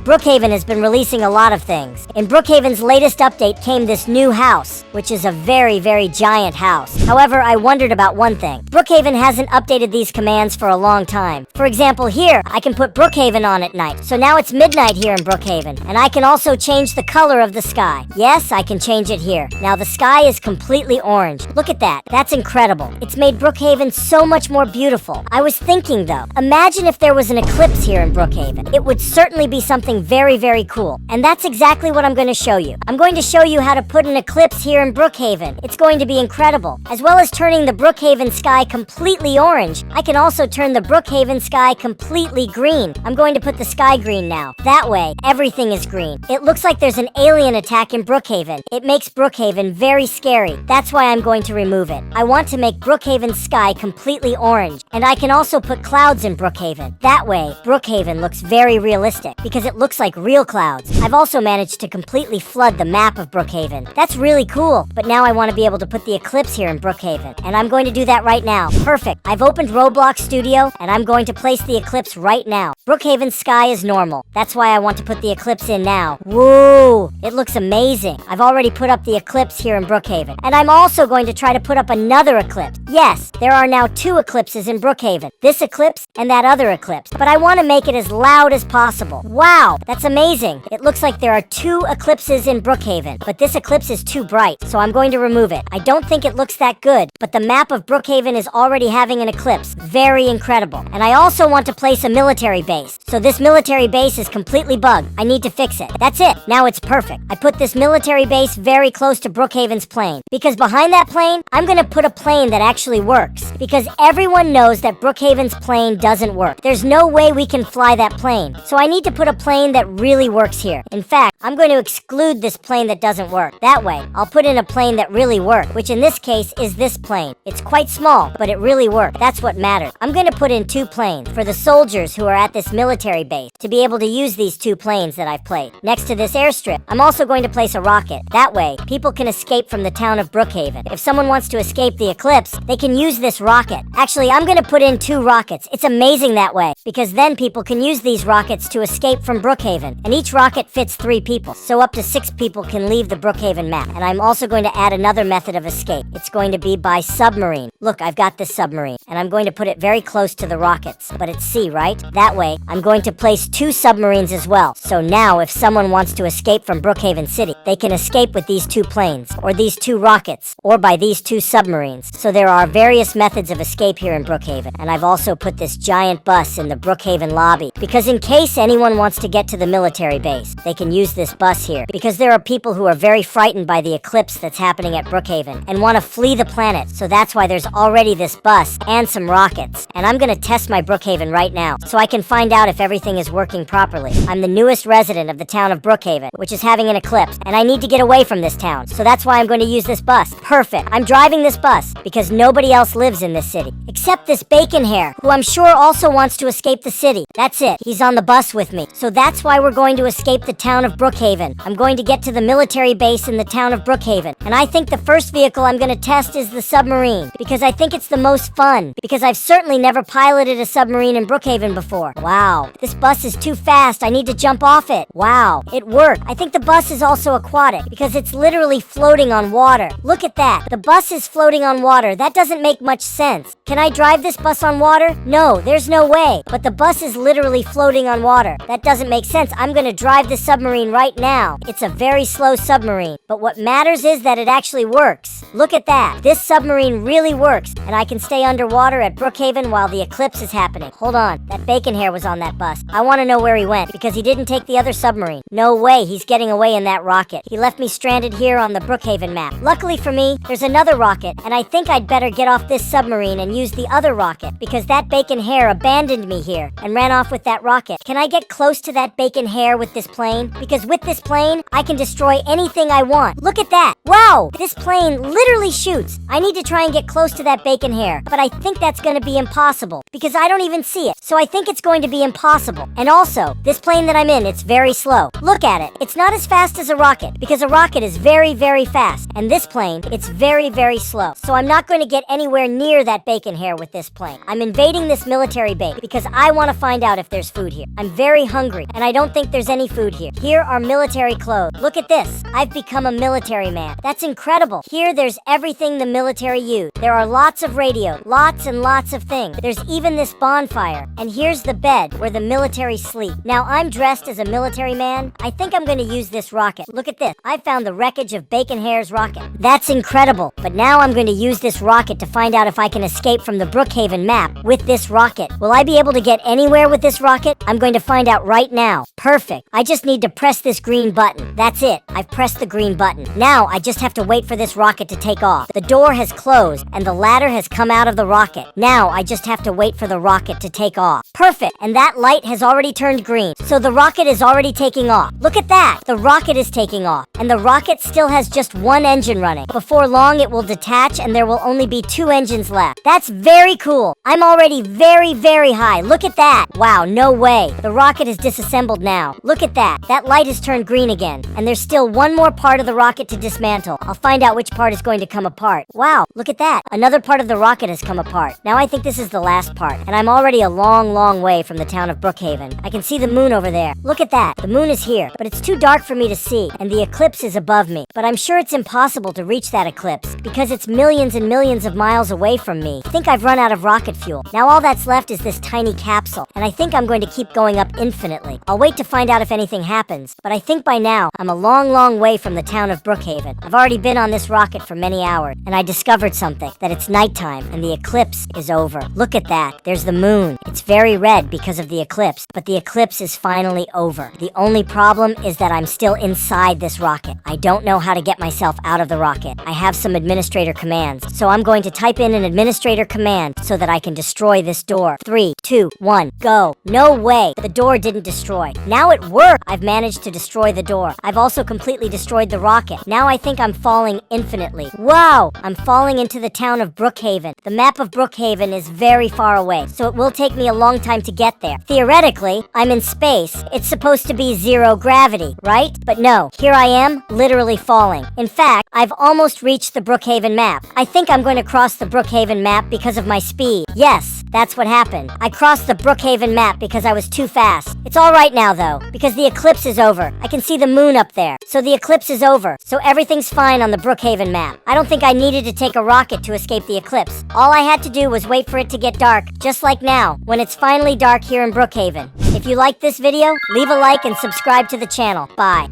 Brookhaven has been releasing a lot of things. In Brookhaven's latest update came this new house, which is a very, very giant house. However, I wondered about one thing. Brookhaven hasn't updated these commands for a long time. For example, here, I can put Brookhaven on at night. So now it's midnight here in Brookhaven. And I can also change the color of the sky. Yes, I can change it here. Now the sky is completely orange. Look at that. That's incredible. It's made Brookhaven so much more beautiful. I was thinking though, imagine if there was an eclipse here in Brookhaven. It would certainly be something very, very cool. And that's exactly what I'm going to show you. I'm going to show you how to put an eclipse here in Brookhaven. It's going to be incredible. As well as turning the Brookhaven sky completely orange, I can also turn the Brookhaven sky completely green. I'm going to put the sky green now. That way, everything is green. It looks like there's an alien attack in Brookhaven. It makes Brookhaven very scary. That's why I'm going to remove it. I want to make Brookhaven's sky completely orange. And I can also put clouds in Brookhaven. That way, Brookhaven looks very realistic because it looks like real clouds. I've also managed to completely flood the map of Brookhaven. That's really cool, but now I want to be able to put the eclipse here in Brookhaven, and I'm going to do that right now. Perfect. I've opened Roblox Studio, and I'm going to place the eclipse right now. Brookhaven's sky is normal. That's why I want to put the eclipse in now. Woo! It looks amazing. I've already put up the eclipse here in Brookhaven, and I'm also going to try to put up another eclipse. Yes, there are now 2 eclipses in Brookhaven. This eclipse and that other eclipse, but I want to make it as loud as possible. Wow, that's amazing. It looks like there are 2 eclipses in Brookhaven, but this eclipse is too bright, so I'm going to remove it. I don't think it looks that good, but the map of Brookhaven is already having an eclipse. Very incredible. And I also want to place a military base. So this military base is completely bugged. I need to fix it. That's it. Now it's perfect. I put this military base very close to Brookhaven's plane, because behind that plane, I'm going to put a plane that actually works, because everyone knows that Brookhaven's plane doesn't work. There's no way we can fly that plane. So I need to put a plane that really works here. In fact, I'm going to exclude this plane that doesn't work. That way, I'll put in a plane that really works, which in this case is this plane. It's quite small, but it really works. That's what matters. I'm going to put in 2 planes for the soldiers who are at this military base to be able to use these 2 planes that I've placed. Next to this airstrip, I'm also going to place a rocket. That way, people can escape from the town of Brookhaven. If someone wants to escape the eclipse, they can use this rocket. Actually, I'm going to put in 2 rockets. It's amazing that way, because then people can use these rockets to escape from Brookhaven. And each rocket fits 3 people, so up to 6 people can leave the Brookhaven map. And I'm also going to add another method of escape. It's going to be by submarine. Look, I've got this submarine, and I'm going to put it very close to the rockets, but it's sea, right? That way, I'm going to place 2 submarines as well. So now, if someone wants to escape from Brookhaven City, they can escape with these 2 planes, or these 2 rockets, or by these 2 submarines. So there are various methods of escape here in Brookhaven, and I've also put this giant bus in the Brookhaven lobby, because in case anyone wants to get to the military base, they can use this bus here, because there are people who are very frightened by the eclipse that's happening at Brookhaven and want to flee the planet, so that's why there's already this bus and some rockets. And I'm gonna test my Brookhaven right now, so I can find out if everything is working properly. I'm the newest resident of the town of Brookhaven, which is having an eclipse, and I need to get away from this town, so that's why I'm going to use this bus. Perfect. I'm driving this bus, because nobody else lives in this city, except this bacon hair, who I'm sure also wants to escape the city. That's it. He's on the bus with me. So that's why we're going to escape the town of Brookhaven. I'm going to get to the military base in the town of Brookhaven, and I think the first vehicle I'm going to test is the submarine, because I think it's the most fun, because I've certainly never piloted a submarine in Brookhaven before. Wow, this bus is too fast. I need to jump off it. Wow, it worked. I think the bus is also aquatic, because it's literally floating on water. Look at that. The bus is floating on water. That doesn't make much sense. Can I drive this bus on water? No, there's no way. But the bus is literally floating on water. That doesn't make sense. I'm going to drive the submarine right now. It's a very slow submarine, but what matters is that it actually works. Look at that. This submarine really works, and I can stay underwater at Brookhaven while the eclipse is happening. Hold on. That bacon hair was on that bus. I want to know where he went, because he didn't take the other submarine. No way. He's getting away in that rocket. He left me stranded here on the Brookhaven map. Luckily for me, there's another rocket, and I think I'd better get off this submarine and use the other rocket, because that bacon hair abandoned me here and ran off with that rocket. Can I get close to that bacon hair with this plane? Because with this plane, I can destroy anything I want. Look at that. Wow, this plane literally shoots. I need to try and get close to that bacon hair, but I think that's going to be impossible because I don't even see it. So I think it's going to be impossible. And also, this plane that I'm in, it's very slow. Look at it. It's not as fast as a rocket because a rocket is very, very fast. And this plane, it's very, very slow. So I'm not going to get anywhere near that bacon hair with this plane. I'm invading this military base because I want to find out if there's food here. I'm very hungry and I don't think there's any food here. Here are military clothes. Look at this. I've become a military man. That's incredible. Here there's everything the military use. There are lots of radio, lots and lots of things. There's even this bonfire. And here's the bed where the military sleep. Now I'm dressed as a military man. I think I'm going to use this rocket. Look at this. I found the wreckage of Bacon Hair's rocket. That's incredible. But now I'm going to use this rocket to find out if I can escape from the Brookhaven map with this rocket. Will I be able to get anywhere with this rocket? I'm going to find out right now. Perfect. I just need to press this green button. That's it. I've pressed the green button. Now I just have to wait for this rocket to take off. The door has closed and the ladder has come out of the rocket. Now I just have to wait for the rocket to take off. Perfect. And that light has already turned green. So the rocket is already taking off. Look at that. The rocket is taking off. And the rocket still has just one engine running. Before long it will detach and there will only be 2 engines left. That's very cool. I'm already very, very high. Look at that. Wow, no way. The rocket is disassembled now. Look at that. That light has turned green again. And there's still one more part of the rocket to dismantle. I'll find out which part is going to come apart. Wow, look at that. Another part of the rocket has come apart. Now I think this is the last part. And I'm already a long, long way from the town of Brookhaven. I can see the moon over there. Look at that. The moon is here, but it's too dark for me to see. And the eclipse is above me. But I'm sure it's impossible to reach that eclipse because it's millions and millions of miles away from me. I think I've run out of rocket fuel. Now all that's left is this tiny capsule. And I think I'm going to keep going up infinitely. I'll wait to find out if anything happens. But I think by now, I'm a long, long way from the town of Brookhaven. I've already been on this rocket for many hours. And I discovered something. That it's nighttime and the eclipse is over. Look at that. There's the moon. It's very red because of the eclipse. But the eclipse is finally over. The only problem is that I'm still inside this rocket. I don't know how to get myself out of the rocket. I have some administrator commands. So I'm going to type in an administrator command so that I can destroy this door. 3, 2, 1, go. No way. The door didn't destroy. Now it worked. I've managed to destroy the door. I've also completely destroyed the rocket. Now I think I'm falling infinitely. Wow! I'm falling into the town of Brookhaven. The map of Brookhaven is very far away, so it will take me a long time to get there. Theoretically, I'm in space. It's supposed to be 0 gravity, right? But no, here I am, literally falling. In fact, I've almost reached the Brookhaven map. I think I'm going to cross the Brookhaven map because of my speed. Yes, that's what happened. I crossed the Brookhaven map because I was too fast. It's all right now though, because the eclipse is over. I can see the moon up there. So the eclipse is over. So everything's fine on the Brookhaven map. I don't think I needed to take a rocket to escape the eclipse. All I had to do was wait for it to get dark, just like now, when it's finally dark here in Brookhaven. If you liked this video, leave a like and subscribe to the channel. Bye.